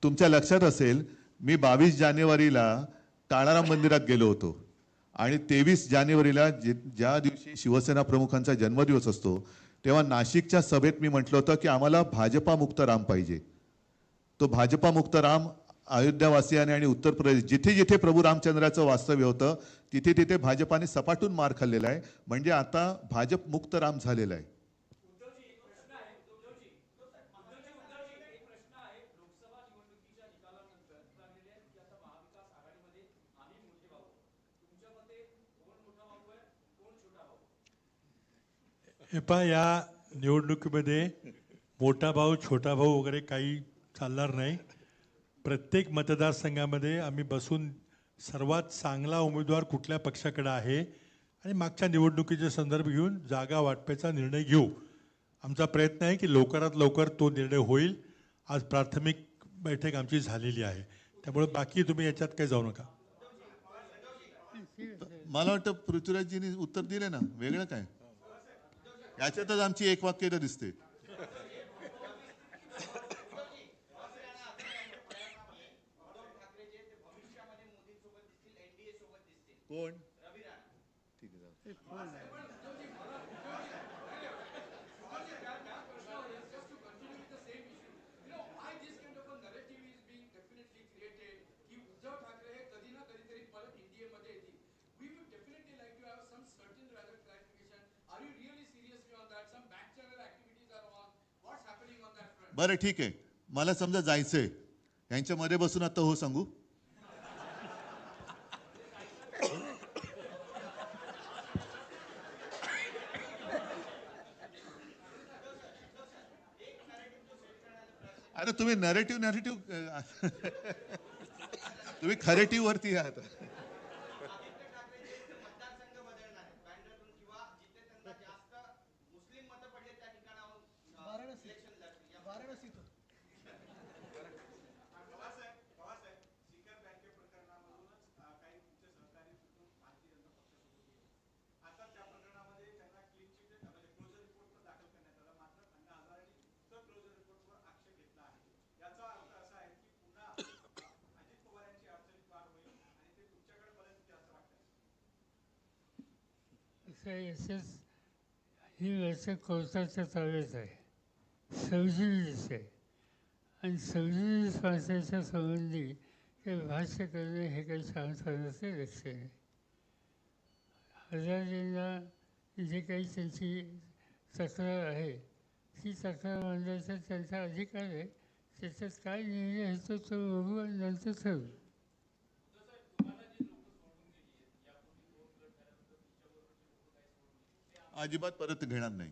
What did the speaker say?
तुमच्या लक्षात असेल मी 22 जानेवारीला काळाराम मंदिरात गेलो होतो आणि 23 जानेवारीला ज्या दिवशी शिवसेना प्रमुखांचा जन्मदिवस असतो तेव्हा नाशिकच्या सभेत मी म्हटलं होतं की आम्हाला भाजपा मुक्त राम पाहिजे. तो भाजपा मुक्त राम अयोध्यावासियाने आणि उत्तर प्रदेश जिथे जिथे प्रभू रामचंद्राचं वास्तव्य होतं तिथे तिथे भाजपाने सपाटून मार खाल्लेला आहे. म्हणजे आता भाजप मुक्त राम झालेला आहे. हे पहा, या निवडणुकीमध्ये मोठा भाऊ छोटा भाऊ वगैरे काही चालणार नाही. प्रत्येक मतदारसंघामध्ये आम्ही बसून सर्वात चांगला उमेदवार कुठल्या पक्षाकडे आहे आणि मागच्या निवडणुकीचे संदर्भ घेऊन जागा वाटपाचा निर्णय घेऊ. आमचा प्रयत्न आहे की लवकरात लवकर तो निर्णय होईल. आज प्राथमिक बैठक आमची झालेली आहे, त्यामुळे बाकी तुम्ही याच्यात काही जाऊ नका. मला वाटतं पृथ्वीराजजींनी उत्तर दिले ना, वेगळं काय याच्यातच आमची एक वाक्यता दिसते. कोण ठीक आहे. बरं ठीक आहे, मला समजा जायचंय यांच्यामध्ये बसून आता हो सांगू. अरे तुम्ही नरेटिव्ह तुम्ही खरेटिव्ह वरती आहात. ही वर्ष कोर्टाच्या ताब्यात आहे, 26 आहे आणि 26 माणसाच्या संबंधी काही भाष्य करणे हे काही सांगतानाचे लक्ष आहे. हजारेंना जे काही त्यांची तक्रार आहे ती तक्रार मांडण्याचा त्यांचा अधिकार आहे. त्याच्यात काय निर्णय होतो तो बघू आणि नंतर ठरवू. अजिबात परत घेणार नाही.